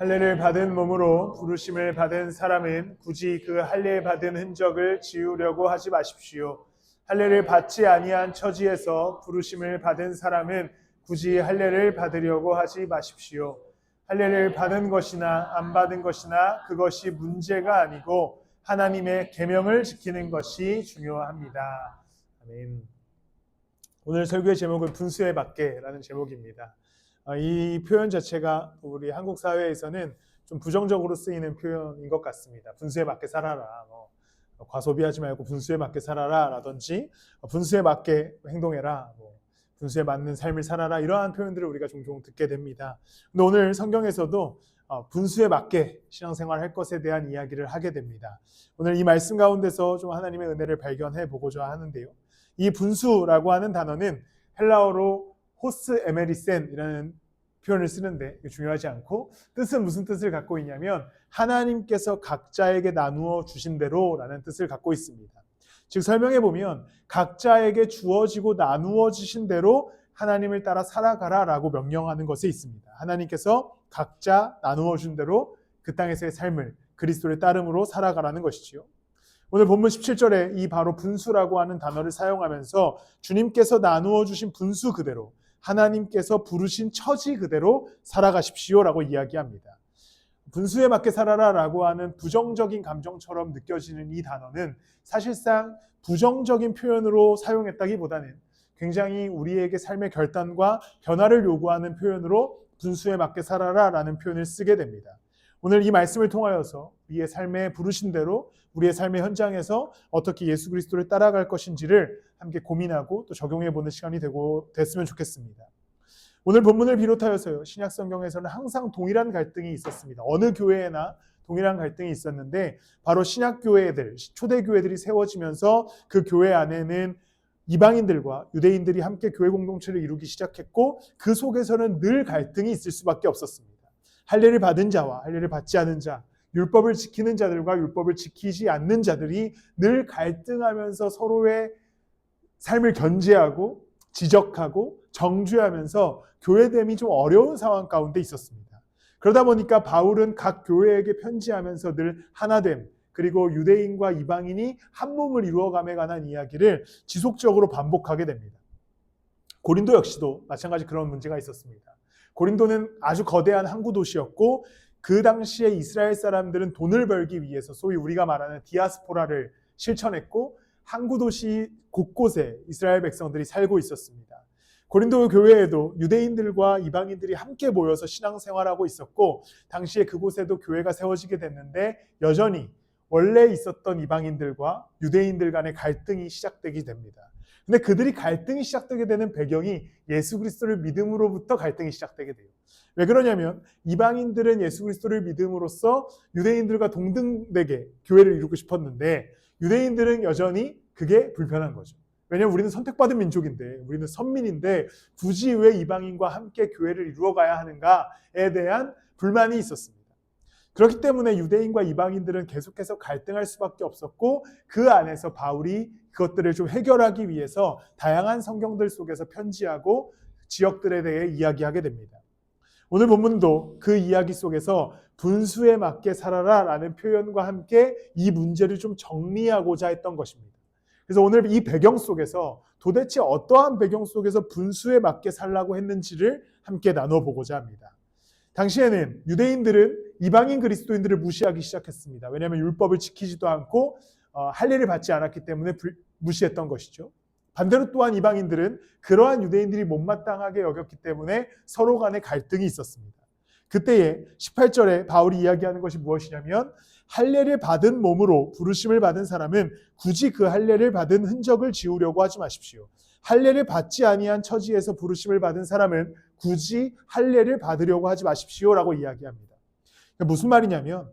할례를 받은 몸으로 부르심을 받은 사람은 굳이 그 할례 받은 흔적을 지우려고 하지 마십시오. 할례를 받지 아니한 처지에서 부르심을 받은 사람은 굳이 할례를 받으려고 하지 마십시오. 할례를 받은 것이나 안 받은 것이나 그것이 문제가 아니고 하나님의 계명을 지키는 것이 중요합니다. 아멘. 오늘 설교의 제목은 분수에 맞게라는 제목입니다. 이 표현 자체가 우리 한국 사회에서는 좀 부정적으로 쓰이는 표현인 것 같습니다. 분수에 맞게 살아라, 과소비하지 말고 분수에 맞게 살아라 라든지 분수에 맞게 행동해라, 분수에 맞는 삶을 살아라, 이러한 표현들을 우리가 종종 듣게 됩니다. 근데 오늘 성경에서도 분수에 맞게 신앙생활 할 것에 대한 이야기를 하게 됩니다. 오늘 이 말씀 가운데서 좀 하나님의 은혜를 발견해 보고자 하는데요. 이 분수라고 하는 단어는 헬라어로 호스 에메리센이라는 표현을 쓰는데 중요하지 않고, 뜻은 무슨 뜻을 갖고 있냐면 하나님께서 각자에게 나누어 주신 대로라는 뜻을 갖고 있습니다. 즉 설명해 보면 각자에게 주어지고 나누어 주신 대로 하나님을 따라 살아가라라고 명령하는 것에 있습니다. 하나님께서 각자 나누어 준 대로 그 땅에서의 삶을 그리스도를 따름으로 살아가라는 것이지요. 오늘 본문 17절에 이 바로 분수라고 하는 단어를 사용하면서 주님께서 나누어 주신 분수 그대로, 하나님께서 부르신 처지 그대로 살아가십시오라고 이야기합니다. 분수에 맞게 살아라라고 하는 부정적인 감정처럼 느껴지는 이 단어는 사실상 부정적인 표현으로 사용했다기보다는 굉장히 우리에게 삶의 결단과 변화를 요구하는 표현으로 분수에 맞게 살아라라는 표현을 쓰게 됩니다. 오늘 이 말씀을 통하여서 우리의 삶에 부르신 대로 우리의 삶의 현장에서 어떻게 예수 그리스도를 따라갈 것인지를 함께 고민하고 또 적용해보는 시간이 됐으면 좋겠습니다. 오늘 본문을 비롯하여서요, 신약 성경에서는 항상 동일한 갈등이 있었습니다. 어느 교회에나 동일한 갈등이 있었는데 바로 신약 교회들, 초대 교회들이 세워지면서 그 교회 안에는 이방인들과 유대인들이 함께 교회 공동체를 이루기 시작했고 그 속에서는 늘 갈등이 있을 수밖에 없었습니다. 할례를 받은 자와 할례를 받지 않은 자, 율법을 지키는 자들과 율법을 지키지 않는 자들이 늘 갈등하면서 서로의 삶을 견제하고 지적하고 정죄하면서 교회됨이 좀 어려운 상황 가운데 있었습니다. 그러다 보니까 바울은 각 교회에게 편지하면서 늘 하나됨, 그리고 유대인과 이방인이 한 몸을 이루어감에 관한 이야기를 지속적으로 반복하게 됩니다. 고린도 역시도 마찬가지 그런 문제가 있었습니다. 고린도는 아주 거대한 항구 도시였고 그 당시에 이스라엘 사람들은 돈을 벌기 위해서 소위 우리가 말하는 디아스포라를 실천했고 항구 도시 곳곳에 이스라엘 백성들이 살고 있었습니다. 고린도 교회에도 유대인들과 이방인들이 함께 모여서 신앙생활하고 있었고 당시에 그곳에도 교회가 세워지게 됐는데 여전히 원래 있었던 이방인들과 유대인들 간의 갈등이 시작되게 됩니다. 근데 그들이 갈등이 시작되게 되는 배경이 예수 그리스도를 믿음으로부터 갈등이 시작되게 돼요. 왜 그러냐면 이방인들은 예수 그리스도를 믿음으로써 유대인들과 동등되게 교회를 이루고 싶었는데 유대인들은 여전히 그게 불편한 거죠. 왜냐하면 우리는 선택받은 민족인데, 우리는 선민인데 굳이 왜 이방인과 함께 교회를 이루어가야 하는가에 대한 불만이 있었습니다. 그렇기 때문에 유대인과 이방인들은 계속해서 갈등할 수밖에 없었고 그 안에서 바울이 그것들을 좀 해결하기 위해서 다양한 성경들 속에서 편지하고 지역들에 대해 이야기하게 됩니다. 오늘 본문도 그 이야기 속에서 분수에 맞게 살아라 라는 표현과 함께 이 문제를 좀 정리하고자 했던 것입니다. 그래서 오늘 이 배경 속에서 도대체 어떠한 배경 속에서 분수에 맞게 살라고 했는지를 함께 나눠보고자 합니다. 당시에는 유대인들은 이방인 그리스도인들을 무시하기 시작했습니다. 왜냐하면 율법을 지키지도 않고 할례를 받지 않았기 때문에 무시했던 것이죠. 반대로 또한 이방인들은 그러한 유대인들이 못마땅하게 여겼기 때문에 서로 간에 갈등이 있었습니다. 그때에 18절에 바울이 이야기하는 것이 무엇이냐면 할례를 받은 몸으로 부르심을 받은 사람은 굳이 그 할례를 받은 흔적을 지우려고 하지 마십시오. 할례를 받지 아니한 처지에서 부르심을 받은 사람은 굳이 할례를 받으려고 하지 마십시오라고 이야기합니다. 무슨 말이냐면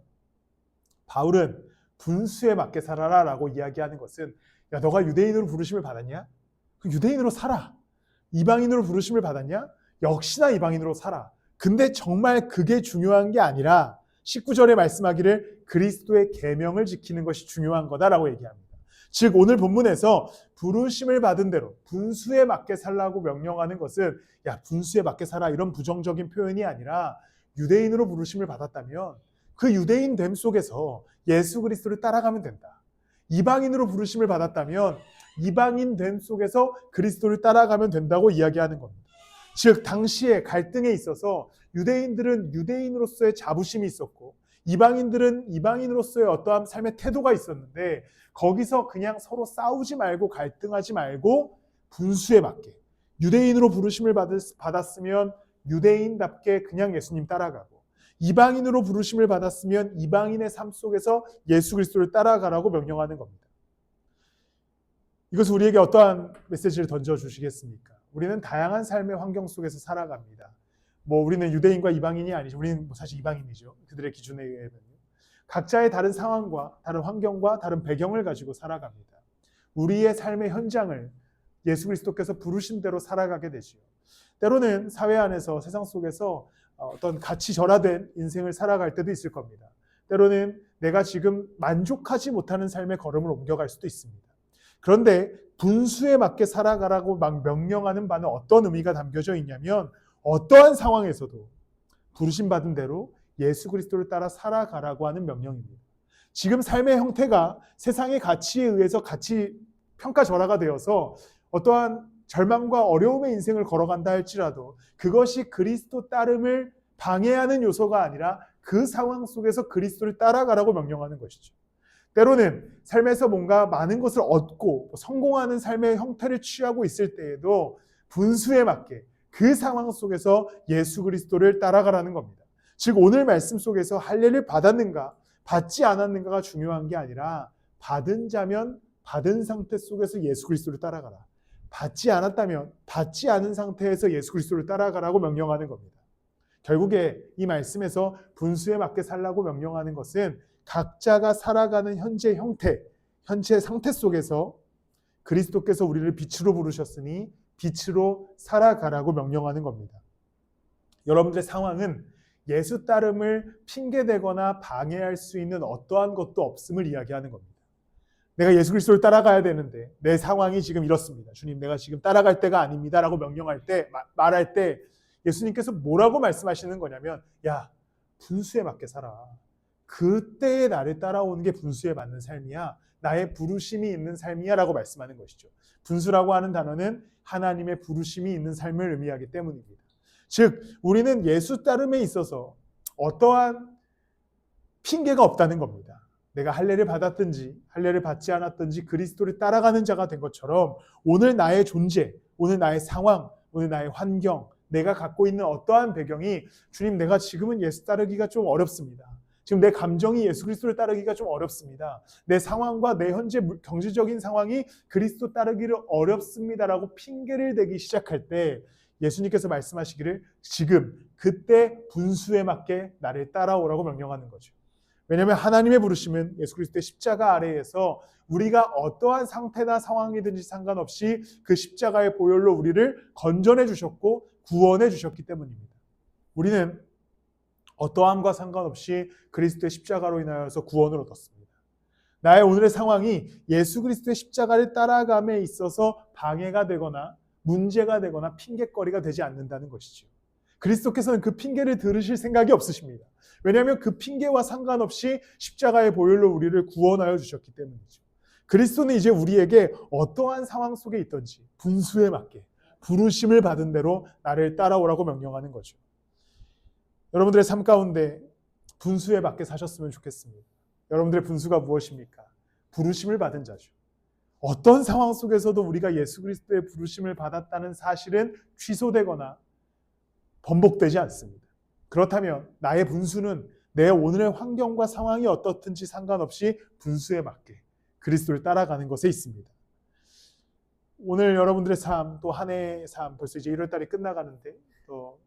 바울은 분수에 맞게 살아라라고 이야기하는 것은 야, 너가 유대인으로 부르심을 받았냐? 그 유대인으로 살아. 이방인으로 부르심을 받았냐? 역시나 이방인으로 살아. 근데 정말 그게 중요한 게 아니라 19절에 말씀하기를 그리스도의 계명을 지키는 것이 중요한 거다라고 얘기합니다. 즉 오늘 본문에서 부르심을 받은 대로 분수에 맞게 살라고 명령하는 것은 야 분수에 맞게 살아 이런 부정적인 표현이 아니라 유대인으로 부르심을 받았다면 그 유대인 됨 속에서 예수 그리스도를 따라가면 된다. 이방인으로 부르심을 받았다면 이방인 됨 속에서 그리스도를 따라가면 된다고 이야기하는 겁니다. 즉 당시에 갈등에 있어서 유대인들은 유대인으로서의 자부심이 있었고 이방인들은 이방인으로서의 어떠한 삶의 태도가 있었는데 거기서 그냥 서로 싸우지 말고 갈등하지 말고 분수에 맞게 유대인으로 부르심을 받았으면 유대인답게 그냥 예수님 따라가고 이방인으로 부르심을 받았으면 이방인의 삶 속에서 예수 그리스도를 따라가라고 명령하는 겁니다. 이것은 우리에게 어떠한 메시지를 던져주시겠습니까? 우리는 다양한 삶의 환경 속에서 살아갑니다. 우리는 유대인과 이방인이 아니죠. 우리는 사실 이방인이죠. 그들의 기준에 의하면. 각자의 다른 상황과 다른 환경과 다른 배경을 가지고 살아갑니다. 우리의 삶의 현장을 예수 그리스도께서 부르신 대로 살아가게 되지요. 때로는 사회 안에서 세상 속에서 어떤 가치 절하된 인생을 살아갈 때도 있을 겁니다. 때로는 내가 지금 만족하지 못하는 삶의 걸음을 옮겨갈 수도 있습니다. 그런데 분수에 맞게 살아가라고 막 명령하는 바는 어떤 의미가 담겨져 있냐면 어떠한 상황에서도 부르심받은 대로 예수 그리스도를 따라 살아가라고 하는 명령입니다. 지금 삶의 형태가 세상의 가치에 의해서 가치 평가절하가 되어서 어떠한 절망과 어려움의 인생을 걸어간다 할지라도 그것이 그리스도 따름을 방해하는 요소가 아니라 그 상황 속에서 그리스도를 따라가라고 명령하는 것이죠. 때로는 삶에서 뭔가 많은 것을 얻고 성공하는 삶의 형태를 취하고 있을 때에도 분수에 맞게 그 상황 속에서 예수 그리스도를 따라가라는 겁니다. 즉 오늘 말씀 속에서 할례를 받았는가 받지 않았는가가 중요한 게 아니라 받은 자면 받은 상태 속에서 예수 그리스도를 따라가라. 받지 않았다면 받지 않은 상태에서 예수 그리스도를 따라가라고 명령하는 겁니다. 결국에 이 말씀에서 분수에 맞게 살라고 명령하는 것은 각자가 살아가는 현재 형태, 현재 상태 속에서 그리스도께서 우리를 빛으로 부르셨으니 빛으로 살아가라고 명령하는 겁니다. 여러분들의 상황은 예수 따름을 핑계대거나 방해할 수 있는 어떠한 것도 없음을 이야기하는 겁니다. 내가 예수 그리스도를 따라가야 되는데 내 상황이 지금 이렇습니다. 주님, 내가 지금 따라갈 때가 아닙니다. 라고 명령할 때, 말할 때 예수님께서 뭐라고 말씀하시는 거냐면 야, 분수에 맞게 살아. 그때의 나를 따라오는 게 분수에 맞는 삶이야. 나의 부르심이 있는 삶이야 라고 말씀하는 것이죠. 분수라고 하는 단어는 하나님의 부르심이 있는 삶을 의미하기 때문입니다. 즉 우리는 예수 따름에 있어서 어떠한 핑계가 없다는 겁니다. 내가 할례를 받았든지 할례를 받지 않았든지 그리스도를 따라가는 자가 된 것처럼 오늘 나의 존재, 오늘 나의 상황, 오늘 나의 환경, 내가 갖고 있는 어떠한 배경이 주님 내가 지금은 예수 따르기가 좀 어렵습니다. 지금 내 감정이 예수 그리스도를 따르기가 좀 어렵습니다. 내 상황과 내 현재 경제적인 상황이 그리스도 따르기를 어렵습니다라고 핑계를 대기 시작할 때 예수님께서 말씀하시기를 지금 그때 분수에 맞게 나를 따라오라고 명령하는 거죠. 왜냐하면 하나님의 부르심은 예수 그리스도의 십자가 아래에서 우리가 어떠한 상태나 상황이든지 상관없이 그 십자가의 보혈로 우리를 건전해 주셨고 구원해 주셨기 때문입니다. 우리는 어떠함과 상관없이 그리스도의 십자가로 인하여서 구원을 얻었습니다. 나의 오늘의 상황이 예수 그리스도의 십자가를 따라감에 있어서 방해가 되거나 문제가 되거나 핑계거리가 되지 않는다는 것이죠. 그리스도께서는 그 핑계를 들으실 생각이 없으십니다. 왜냐하면 그 핑계와 상관없이 십자가의 보혈로 우리를 구원하여 주셨기 때문이죠. 그리스도는 이제 우리에게 어떠한 상황 속에 있든지 분수에 맞게 부르심을 받은 대로 나를 따라오라고 명령하는 거죠. 여러분들의 삶 가운데 분수에 맞게 사셨으면 좋겠습니다. 여러분들의 분수가 무엇입니까? 부르심을 받은 자죠. 어떤 상황 속에서도 우리가 예수 그리스도의 부르심을 받았다는 사실은 취소되거나 번복되지 않습니다. 그렇다면 나의 분수는 내 오늘의 환경과 상황이 어떻든지 상관없이 분수에 맞게 그리스도를 따라가는 것에 있습니다. 오늘 여러분들의 삶, 또 한 해의 삶, 벌써 이제 1월 달이 끝나가는데 또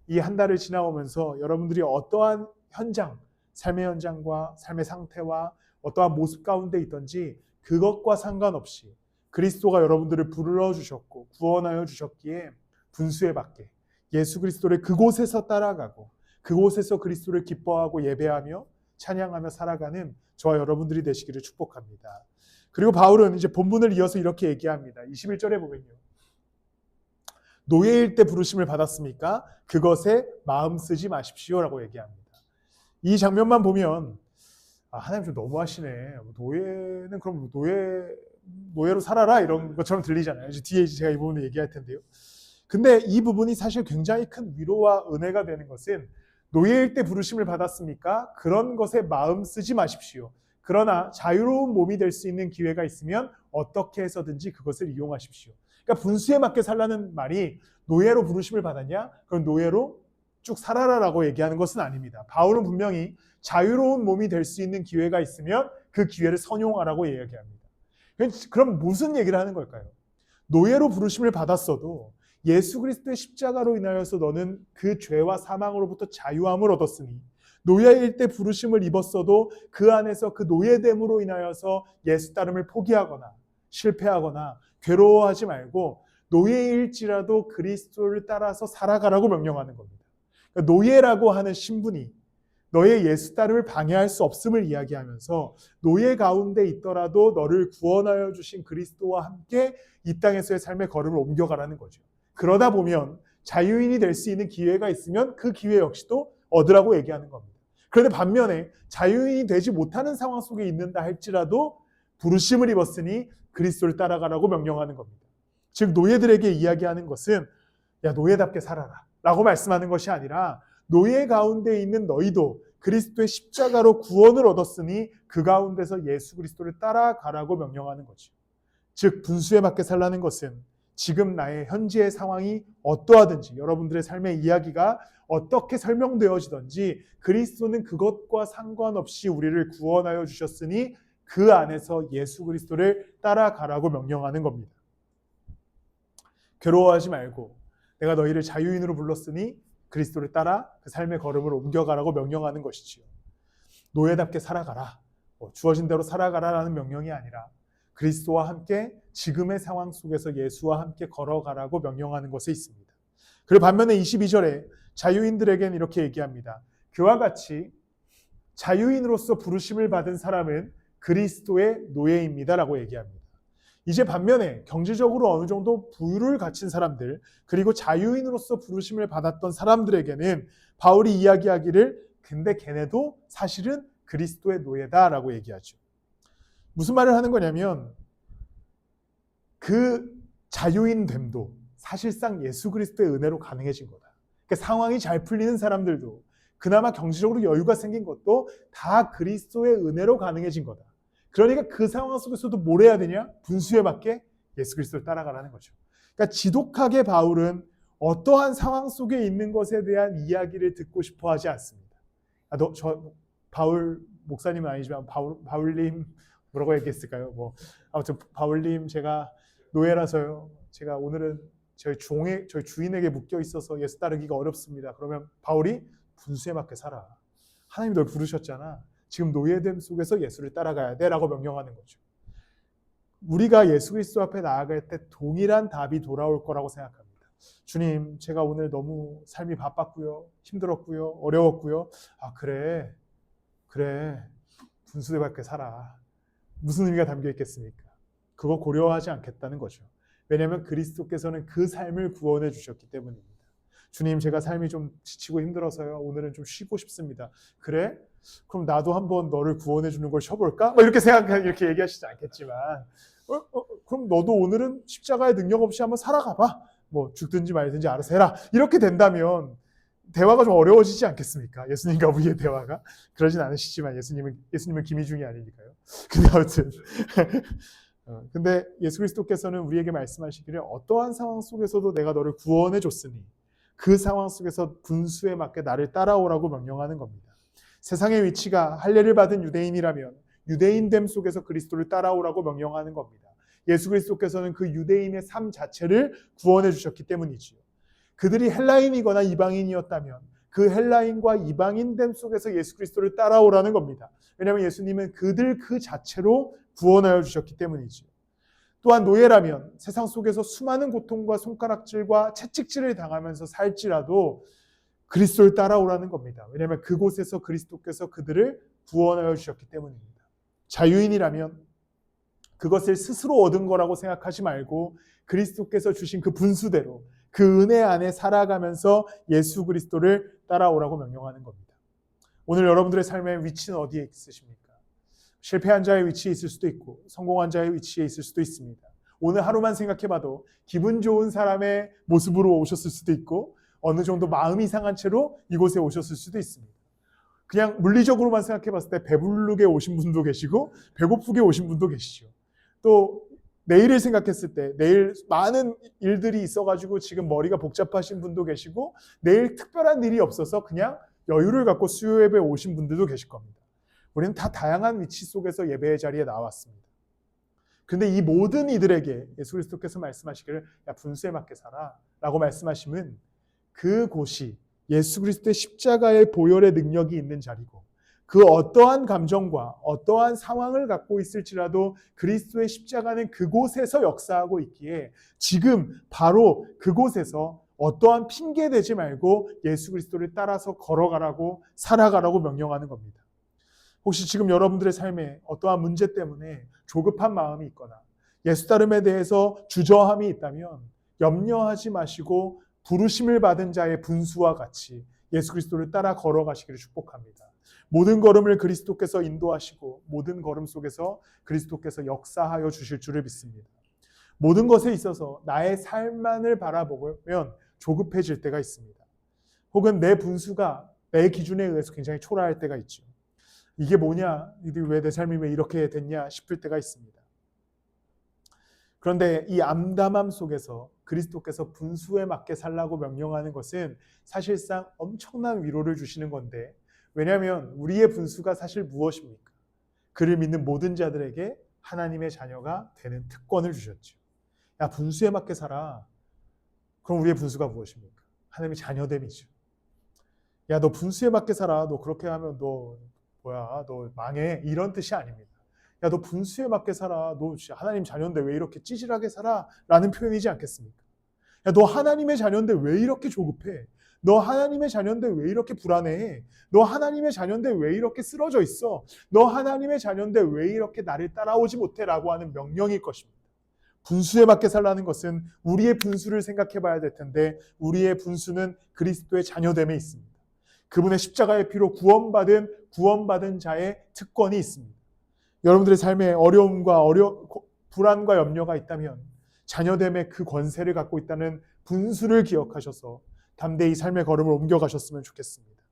이 한 달을 지나오면서 여러분들이 어떠한 현장, 삶의 현장과 삶의 상태와 어떠한 모습 가운데 있든지 그것과 상관없이 그리스도가 여러분들을 불러주셨고 구원하여 주셨기에 분수에 맞게 예수 그리스도를 그곳에서 따라가고 그곳에서 그리스도를 기뻐하고 예배하며 찬양하며 살아가는 저와 여러분들이 되시기를 축복합니다. 그리고 바울은 이제 본문을 이어서 이렇게 얘기합니다. 21절에 보면요. 노예일 때 부르심을 받았습니까? 그것에 마음 쓰지 마십시오라고 얘기합니다. 이 장면만 보면 하나님 좀 너무하시네. 노예는 그럼 노예로 살아라 이런 것처럼 들리잖아요. 뒤에 제가 이 부분을 얘기할 텐데요. 근데 이 부분이 사실 굉장히 큰 위로와 은혜가 되는 것은 노예일 때 부르심을 받았습니까? 그런 것에 마음 쓰지 마십시오. 그러나 자유로운 몸이 될 수 있는 기회가 있으면 어떻게 해서든지 그것을 이용하십시오. 그러니까 분수에 맞게 살라는 말이 노예로 부르심을 받았냐? 그럼 노예로 쭉 살아라라고 얘기하는 것은 아닙니다. 바울은 분명히 자유로운 몸이 될 수 있는 기회가 있으면 그 기회를 선용하라고 이야기합니다. 그럼 무슨 얘기를 하는 걸까요? 노예로 부르심을 받았어도 예수 그리스도의 십자가로 인하여서 너는 그 죄와 사망으로부터 자유함을 얻었으니 노예일 때 부르심을 입었어도 그 안에서 그 노예됨으로 인하여서 예수 따름을 포기하거나 실패하거나 괴로워하지 말고 노예일지라도 그리스도를 따라서 살아가라고 명령하는 겁니다. 그러니까 노예라고 하는 신분이 너의 예수 따름을 방해할 수 없음을 이야기하면서 노예 가운데 있더라도 너를 구원하여 주신 그리스도와 함께 이 땅에서의 삶의 걸음을 옮겨가라는 거죠. 그러다 보면 자유인이 될 수 있는 기회가 있으면 그 기회 역시도 얻으라고 얘기하는 겁니다. 그런데 반면에 자유인이 되지 못하는 상황 속에 있는다 할지라도 부르심을 입었으니 그리스도를 따라가라고 명령하는 겁니다. 즉 노예들에게 이야기하는 것은 야 노예답게 살아라 라고 말씀하는 것이 아니라 노예 가운데 있는 너희도 그리스도의 십자가로 구원을 얻었으니 그 가운데서 예수 그리스도를 따라가라고 명령하는 거죠. 즉 분수에 맞게 살라는 것은 지금 나의 현재의 상황이 어떠하든지 여러분들의 삶의 이야기가 어떻게 설명되어지든지 그리스도는 그것과 상관없이 우리를 구원하여 주셨으니 그 안에서 예수 그리스도를 따라가라고 명령하는 겁니다. 괴로워하지 말고 내가 너희를 자유인으로 불렀으니 그리스도를 따라 그 삶의 걸음을 옮겨가라고 명령하는 것이지요. 노예답게 살아가라, 주어진 대로 살아가라라는 명령이 아니라 그리스도와 함께 지금의 상황 속에서 예수와 함께 걸어가라고 명령하는 것에 있습니다. 그리고 반면에 22절에 자유인들에게는 이렇게 얘기합니다. 그와 같이 자유인으로서 부르심을 받은 사람은 그리스도의 노예입니다 라고 얘기합니다. 이제 반면에 경제적으로 어느 정도 부유를 갖춘 사람들 그리고 자유인으로서 부르심을 받았던 사람들에게는 바울이 이야기하기를 근데 걔네도 사실은 그리스도의 노예다라고 얘기하죠. 무슨 말을 하는 거냐면 그 자유인됨도 사실상 예수 그리스도의 은혜로 가능해진 거다. 그러니까 상황이 잘 풀리는 사람들도 그나마 경제적으로 여유가 생긴 것도 다 그리스도의 은혜로 가능해진 거다. 그러니까 그 상황 속에서도 뭘 해야 되냐? 분수에 맞게 예수 그리스도를 따라가라는 거죠. 그러니까 지독하게 바울은 어떠한 상황 속에 있는 것에 대한 이야기를 듣고 싶어 하지 않습니다. 바울 목사님은 아니지만 바울님 뭐라고 얘기했을까요? 아무튼 바울님 제가 노예라서요. 제가 오늘은 저희 주인에게 묶여 있어서 예수 따르기가 어렵습니다. 그러면 바울이 분수에 맞게 살아. 하나님이 널 부르셨잖아. 지금 노예됨 속에서 예수를 따라가야 돼 라고 명령하는 거죠. 우리가 예수 그리스도 앞에 나아갈 때 동일한 답이 돌아올 거라고 생각합니다. 주님, 제가 오늘 너무 삶이 바빴고요. 힘들었고요. 어려웠고요. 그래. 분수에 맞게 살아. 무슨 의미가 담겨 있겠습니까? 그거 고려하지 않겠다는 거죠. 왜냐하면 그리스도께서는 그 삶을 구원해 주셨기 때문입니다. 주님, 제가 삶이 좀 지치고 힘들어서요. 오늘은 좀 쉬고 싶습니다. 그래? 그럼 나도 한번 너를 구원해 주는 걸 쉬어볼까? 이렇게 얘기하시지 않겠지만, 그럼 너도 오늘은 십자가의 능력 없이 한번 살아가봐. 죽든지 말든지 알아서 해라. 이렇게 된다면 대화가 좀 어려워지지 않겠습니까? 예수님과 우리의 대화가. 그러진 않으시지만 예수님은 김희중이 아니니까요. 근데 아무튼 근데 예수 그리스도께서는 우리에게 말씀하시기를 어떠한 상황 속에서도 내가 너를 구원해 줬으니 그 상황 속에서 분수에 맞게 나를 따라오라고 명령하는 겁니다. 세상의 위치가 할례를 받은 유대인이라면 유대인됨 속에서 그리스도를 따라오라고 명령하는 겁니다. 예수 그리스도께서는 그 유대인의 삶 자체를 구원해 주셨기 때문이지요. 그들이 헬라인이거나 이방인이었다면 그 헬라인과 이방인됨 속에서 예수 그리스도를 따라오라는 겁니다. 왜냐하면 예수님은 그들 그 자체로 구원하여 주셨기 때문이지요. 또한 노예라면 세상 속에서 수많은 고통과 손가락질과 채찍질을 당하면서 살지라도 그리스도를 따라오라는 겁니다. 왜냐하면 그곳에서 그리스도께서 그들을 구원하여 주셨기 때문입니다. 자유인이라면 그것을 스스로 얻은 거라고 생각하지 말고 그리스도께서 주신 그 분수대로 그 은혜 안에 살아가면서 예수 그리스도를 따라오라고 명령하는 겁니다. 오늘 여러분들의 삶의 위치는 어디에 있으십니까? 실패한 자의 위치에 있을 수도 있고 성공한 자의 위치에 있을 수도 있습니다. 오늘 하루만 생각해봐도 기분 좋은 사람의 모습으로 오셨을 수도 있고 어느 정도 마음이 상한 채로 이곳에 오셨을 수도 있습니다. 그냥 물리적으로만 생각해봤을 때 배부르게 오신 분도 계시고 배고프게 오신 분도 계시죠. 또 내일을 생각했을 때 내일 많은 일들이 있어가지고 지금 머리가 복잡하신 분도 계시고 내일 특별한 일이 없어서 그냥 여유를 갖고 수요 예배에 오신 분들도 계실 겁니다. 우리는 다 다양한 위치 속에서 예배의 자리에 나왔습니다. 그런데 이 모든 이들에게 예수 그리스도께서 말씀하시기를 야 분수에 맞게 살아 라고 말씀하시면 그곳이 예수 그리스도의 십자가의 보혈의 능력이 있는 자리고 그 어떠한 감정과 어떠한 상황을 갖고 있을지라도 그리스도의 십자가는 그곳에서 역사하고 있기에 지금 바로 그곳에서 어떠한 핑계 대지 말고 예수 그리스도를 따라서 걸어가라고 살아가라고 명령하는 겁니다. 혹시 지금 여러분들의 삶에 어떠한 문제 때문에 조급한 마음이 있거나 예수 따름에 대해서 주저함이 있다면 염려하지 마시고 부르심을 받은 자의 분수와 같이 예수 그리스도를 따라 걸어가시기를 축복합니다. 모든 걸음을 그리스도께서 인도하시고 모든 걸음 속에서 그리스도께서 역사하여 주실 줄을 믿습니다. 모든 것에 있어서 나의 삶만을 바라보면 조급해질 때가 있습니다. 혹은 내 분수가 내 기준에 의해서 굉장히 초라할 때가 있죠. 이게 뭐냐? 왜 내 삶이 왜 이렇게 됐냐 싶을 때가 있습니다. 그런데 이 암담함 속에서 그리스도께서 분수에 맞게 살라고 명령하는 것은 사실상 엄청난 위로를 주시는 건데 왜냐하면 우리의 분수가 사실 무엇입니까? 그를 믿는 모든 자들에게 하나님의 자녀가 되는 특권을 주셨죠. 야 분수에 맞게 살아. 그럼 우리의 분수가 무엇입니까? 하나님의 자녀됨이죠. 야 너 분수에 맞게 살아. 너 그렇게 하면 너 망해. 이런 뜻이 아닙니다. 야 너 분수에 맞게 살아. 너 하나님 자녀인데 왜 이렇게 찌질하게 살아? 라는 표현이지 않겠습니까? 야 너 하나님의 자녀인데 왜 이렇게 조급해? 너 하나님의 자녀인데 왜 이렇게 불안해? 너 하나님의 자녀인데 왜 이렇게 쓰러져 있어? 너 하나님의 자녀인데 왜 이렇게 나를 따라오지 못해? 라고 하는 명령일 것입니다. 분수에 맞게 살라는 것은 우리의 분수를 생각해 봐야 될 텐데 우리의 분수는 그리스도의 자녀됨에 있습니다. 그분의 십자가의 피로 구원받은 자의 특권이 있습니다. 여러분들의 삶에 어려움과 불안과 염려가 있다면 자녀됨의 그 권세를 갖고 있다는 분수를 기억하셔서 담대히 삶의 걸음을 옮겨가셨으면 좋겠습니다.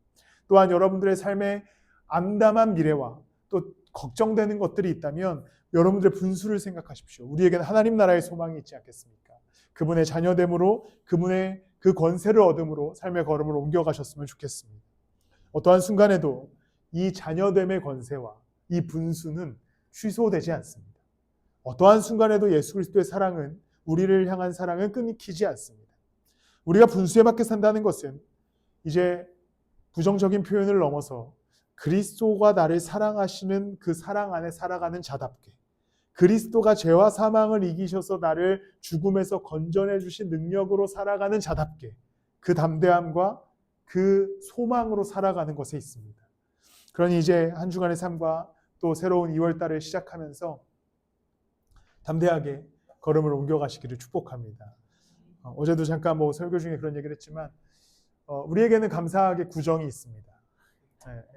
또한 여러분들의 삶에 암담한 미래와 또 걱정되는 것들이 있다면 여러분들의 분수를 생각하십시오. 우리에게는 하나님 나라의 소망이 있지 않겠습니까? 그분의 자녀됨으로 그분의 그 권세를 얻음으로 삶의 걸음을 옮겨가셨으면 좋겠습니다. 어떠한 순간에도 이 자녀됨의 권세와 이 분수는 취소되지 않습니다. 어떠한 순간에도 예수 그리스도의 사랑은 우리를 향한 사랑은 끊기지 않습니다. 우리가 분수에 맞게 산다는 것은 이제 부정적인 표현을 넘어서 그리스도가 나를 사랑하시는 그 사랑 안에 살아가는 자답게 그리스도가 죄와 사망을 이기셔서 나를 죽음에서 건져내 주신 능력으로 살아가는 자답게 그 담대함과 그 소망으로 살아가는 것에 있습니다. 그러니 이제 한 주간의 삶과 또 새로운 2월달을 시작하면서 담대하게 걸음을 옮겨가시기를 축복합니다. 어제도 잠깐 설교 중에 그런 얘기를 했지만 우리에게는 감사하게 구정이 있습니다.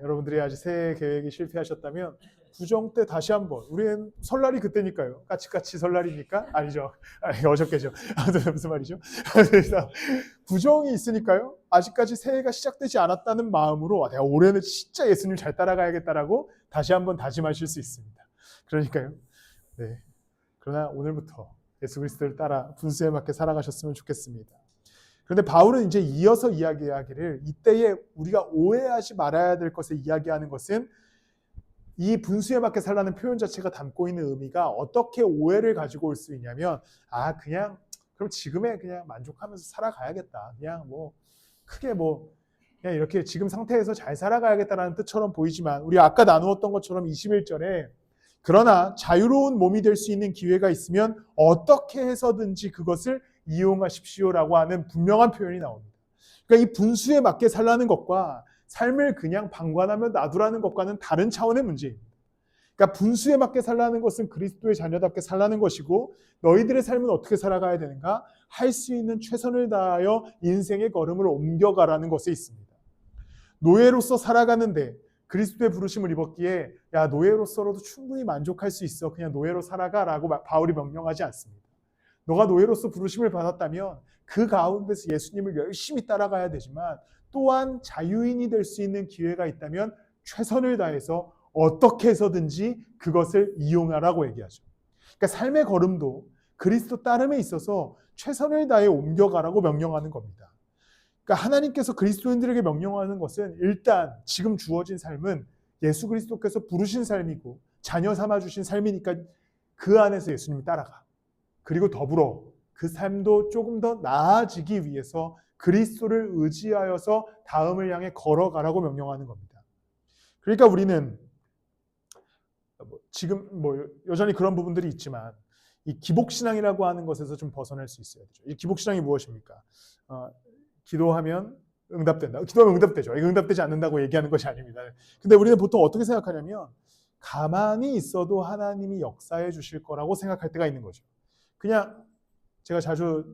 여러분들이 아직 새해 계획이 실패하셨다면 구정 때 다시 한번 우리는 설날이 그때니까요. 까치까치 설날입니까? 아니죠. 어저께죠. 무슨 말이죠? 그래서 구정이 있으니까요. 아직까지 새해가 시작되지 않았다는 마음으로 내가 올해는 진짜 예수님 잘 따라가야겠다라고 다시 한번 다짐하실 수 있습니다. 그러니까요. 네. 그러나 오늘부터 예수 그리스도를 따라 분수에 맞게 살아가셨으면 좋겠습니다. 그런데 바울은 이제 이어서 이야기하기를 이때에 우리가 오해하지 말아야 될 것을 이야기하는 것은 이 분수에 맞게 살라는 표현 자체가 담고 있는 의미가 어떻게 오해를 가지고 올 수 있냐면 그냥 그럼 지금에 그냥 만족하면서 살아가야겠다. 그냥 크게 그냥 이렇게 지금 상태에서 잘 살아가야겠다라는 뜻처럼 보이지만 우리 아까 나누었던 것처럼 21절에 그러나 자유로운 몸이 될 수 있는 기회가 있으면 어떻게 해서든지 그것을 이용하십시오라고 하는 분명한 표현이 나옵니다. 그러니까 이 분수에 맞게 살라는 것과 삶을 그냥 방관하며 놔두라는 것과는 다른 차원의 문제입니다. 그러니까 분수에 맞게 살라는 것은 그리스도의 자녀답게 살라는 것이고, 너희들의 삶은 어떻게 살아가야 되는가? 할 수 있는 최선을 다하여 인생의 걸음을 옮겨가라는 것에 있습니다. 노예로서 살아가는데 그리스도의 부르심을 입었기에 야, 노예로서로도 충분히 만족할 수 있어, 그냥 노예로 살아가라고 바울이 명령하지 않습니다. 너가 노예로서 부르심을 받았다면 그 가운데서 예수님을 열심히 따라가야 되지만, 또한 자유인이 될 수 있는 기회가 있다면 최선을 다해서 어떻게 해서든지 그것을 이용하라고 얘기하죠. 그러니까 삶의 걸음도 그리스도 따름에 있어서 최선을 다해 옮겨가라고 명령하는 겁니다. 그러니까 하나님께서 그리스도인들에게 명령하는 것은, 일단 지금 주어진 삶은 예수 그리스도께서 부르신 삶이고 자녀 삼아 주신 삶이니까 그 안에서 예수님을 따라가. 그리고 더불어 그 삶도 조금 더 나아지기 위해서 그리스도를 의지하여서 다음을 향해 걸어가라고 명령하는 겁니다. 그러니까 우리는 지금 여전히 그런 부분들이 있지만, 이 기복신앙이라고 하는 것에서 좀 벗어날 수 있어야 되죠. 이 기복신앙이 무엇입니까? 기도하면 응답된다. 기도하면 응답되죠. 이거 응답되지 않는다고 얘기하는 것이 아닙니다. 근데 우리는 보통 어떻게 생각하냐면, 가만히 있어도 하나님이 역사해 주실 거라고 생각할 때가 있는 거죠. 그냥 제가 자주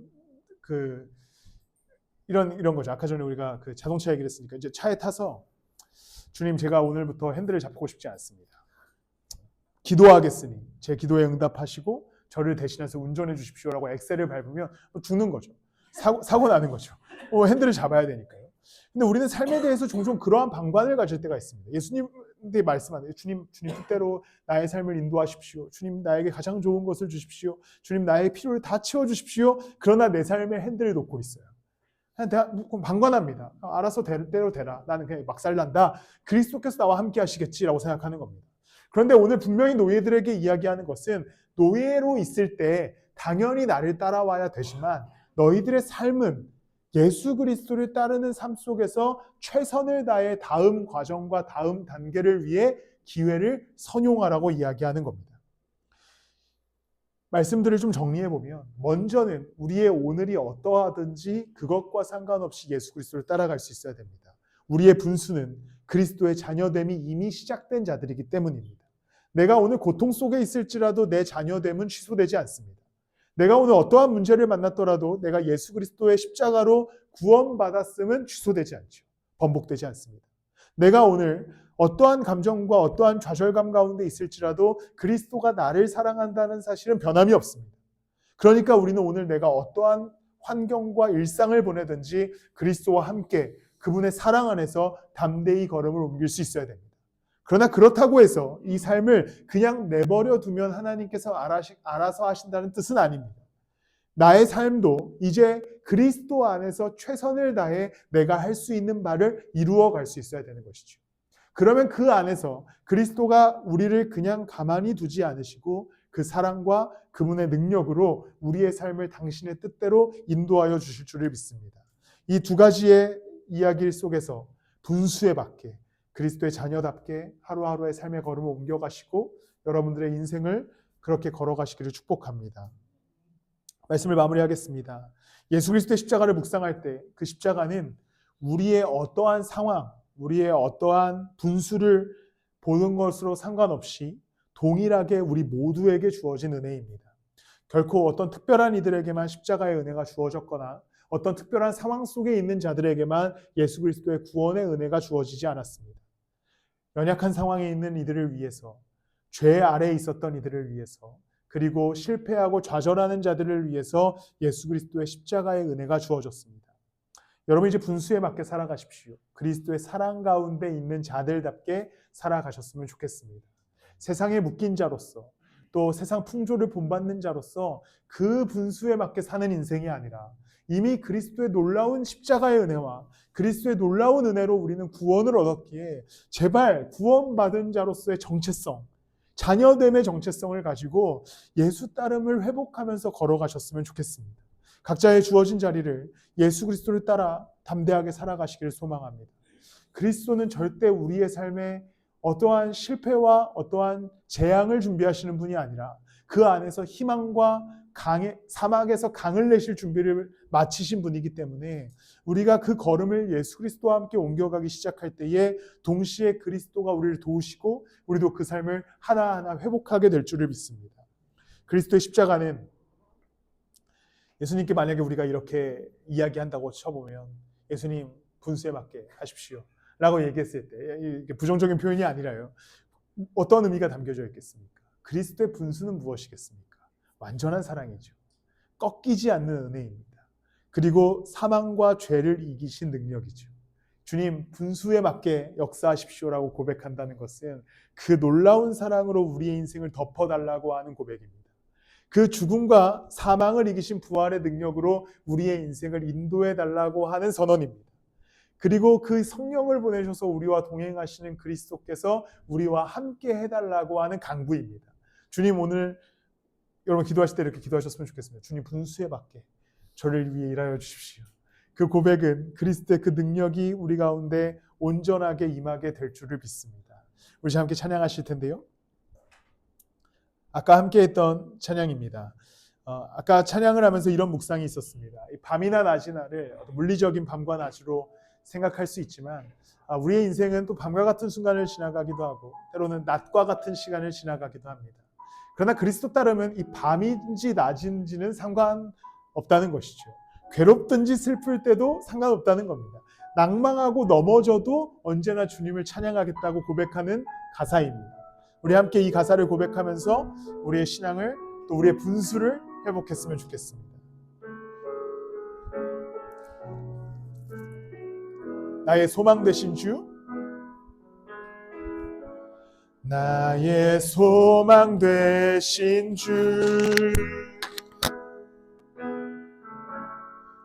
이런 거죠. 아까 전에 우리가 그 자동차 얘기를 했으니까, 이제 차에 타서 주님, 제가 오늘부터 핸들을 잡고 싶지 않습니다. 기도하겠으니 제 기도에 응답하시고 저를 대신해서 운전해 주십시오라고 엑셀을 밟으면 죽는 거죠. 사고 나는 거죠. 핸들을 잡아야 되니까요. 근데 우리는 삶에 대해서 종종 그러한 방관을 가질 때가 있습니다. 예수님한테 말씀하는, 주님 뜻대로 나의 삶을 인도하십시오. 주님, 나에게 가장 좋은 것을 주십시오. 주님, 나의 필요를 다 채워주십시오. 그러나 내 삶에 핸들을 놓고 있어요. 방관합니다. 알아서 대로 되라. 나는 그냥 막 살란다. 그리스도께서 나와 함께 하시겠지라고 생각하는 겁니다. 그런데 오늘 분명히 노예들에게 이야기하는 것은, 노예로 있을 때 당연히 나를 따라와야 되지만 너희들의 삶은 예수 그리스도를 따르는 삶 속에서 최선을 다해 다음 과정과 다음 단계를 위해 기회를 선용하라고 이야기하는 겁니다. 말씀들을 좀 정리해보면, 먼저는 우리의 오늘이 어떠하든지 그것과 상관없이 예수 그리스도를 따라갈 수 있어야 됩니다. 우리의 분수는 그리스도의 자녀됨이 이미 시작된 자들이기 때문입니다. 내가 오늘 고통 속에 있을지라도 내 자녀됨은 취소되지 않습니다. 내가 오늘 어떠한 문제를 만났더라도 내가 예수 그리스도의 십자가로 구원받았음은 취소되지 않죠. 번복되지 않습니다. 내가 오늘 어떠한 감정과 어떠한 좌절감 가운데 있을지라도 그리스도가 나를 사랑한다는 사실은 변함이 없습니다. 그러니까 우리는 오늘 내가 어떠한 환경과 일상을 보내든지 그리스도와 함께 그분의 사랑 안에서 담대히 걸음을 옮길 수 있어야 됩니다. 그러나 그렇다고 해서 이 삶을 그냥 내버려 두면 하나님께서 알아서 하신다는 뜻은 아닙니다. 나의 삶도 이제 그리스도 안에서 최선을 다해 내가 할 수 있는 바를 이루어 갈 수 있어야 되는 것이죠. 그러면 그 안에서 그리스도가 우리를 그냥 가만히 두지 않으시고 그 사랑과 그분의 능력으로 우리의 삶을 당신의 뜻대로 인도하여 주실 줄을 믿습니다. 이 두 가지의 이야기 속에서 분수에 맞게 그리스도의 자녀답게 하루하루의 삶의 걸음을 옮겨가시고 여러분들의 인생을 그렇게 걸어가시기를 축복합니다. 말씀을 마무리하겠습니다. 예수 그리스도의 십자가를 묵상할 때 그 십자가는 우리의 어떠한 상황, 우리의 어떠한 분수를 보는 것으로 상관없이 동일하게 우리 모두에게 주어진 은혜입니다. 결코 어떤 특별한 이들에게만 십자가의 은혜가 주어졌거나 어떤 특별한 상황 속에 있는 자들에게만 예수 그리스도의 구원의 은혜가 주어지지 않았습니다. 연약한 상황에 있는 이들을 위해서, 죄 아래에 있었던 이들을 위해서, 그리고 실패하고 좌절하는 자들을 위해서 예수 그리스도의 십자가의 은혜가 주어졌습니다. 여러분 이제 분수에 맞게 살아가십시오. 그리스도의 사랑 가운데 있는 자들답게 살아가셨으면 좋겠습니다. 세상에 묶인 자로서, 또 세상 풍조를 본받는 자로서 그 분수에 맞게 사는 인생이 아니라 이미 그리스도의 놀라운 십자가의 은혜와 그리스도의 놀라운 은혜로 우리는 구원을 얻었기에 제발 구원받은 자로서의 정체성, 자녀됨의 정체성을 가지고 예수 따름을 회복하면서 걸어가셨으면 좋겠습니다. 각자의 주어진 자리를 예수 그리스도를 따라 담대하게 살아가시기를 소망합니다. 그리스도는 절대 우리의 삶에 어떠한 실패와 어떠한 재앙을 준비하시는 분이 아니라 그 안에서 희망과 사막에서 강을 내실 준비를 마치신 분이기 때문에 우리가 그 걸음을 예수 그리스도와 함께 옮겨가기 시작할 때에 동시에 그리스도가 우리를 도우시고 우리도 그 삶을 하나하나 회복하게 될 줄을 믿습니다. 그리스도의 십자가는 예수님께 만약에 우리가 이렇게 이야기한다고 쳐보면 예수님 분수에 맞게 하십시오 라고 얘기했을 때 이게 부정적인 표현이 아니라요. 어떤 의미가 담겨져 있겠습니까? 그리스도의 분수는 무엇이겠습니까? 완전한 사랑이죠. 꺾이지 않는 은혜입니다. 그리고 사망과 죄를 이기신 능력이죠. 주님 분수에 맞게 역사하십시오라고 고백한다는 것은 그 놀라운 사랑으로 우리의 인생을 덮어달라고 하는 고백입니다. 그 죽음과 사망을 이기신 부활의 능력으로 우리의 인생을 인도해달라고 하는 선언입니다. 그리고 그 성령을 보내셔서 우리와 동행하시는 그리스도께서 우리와 함께 해달라고 하는 강구입니다. 주님 오늘 여러분 기도하실 때 이렇게 기도하셨으면 좋겠습니다. 주님 분수에 맞게 저를 위해 일하여 주십시오. 그 고백은 그리스도의 그 능력이 우리 가운데 온전하게 임하게 될 줄을 믿습니다. 우리 함께 찬양하실 텐데요. 아까 함께 했던 찬양입니다. 아까 찬양을 하면서 이런 묵상이 있었습니다. 밤이나 낮이나를 물리적인 밤과 낮으로 생각할 수 있지만 우리의 인생은 또 밤과 같은 순간을 지나가기도 하고 때로는 낮과 같은 시간을 지나가기도 합니다. 그러나 그리스도 따르면 이 밤인지 낮인지는 상관없다는 것이죠. 괴롭든지 슬플 때도 상관없다는 겁니다. 낭망하고 넘어져도 언제나 주님을 찬양하겠다고 고백하는 가사입니다. 우리 함께 이 가사를 고백하면서 우리의 신앙을 또 우리의 분수를 회복했으면 좋겠습니다. 나의 소망 되신 주, 나의 소망 되신 주,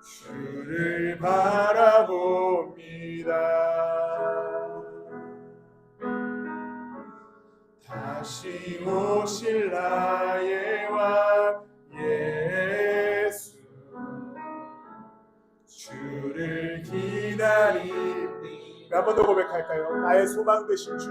주를 바라봅니다. 다시 오실 나의 왕 예수, 주를 기다립니다. 한 번 더 고백할까요? 나의 소망 되신 주,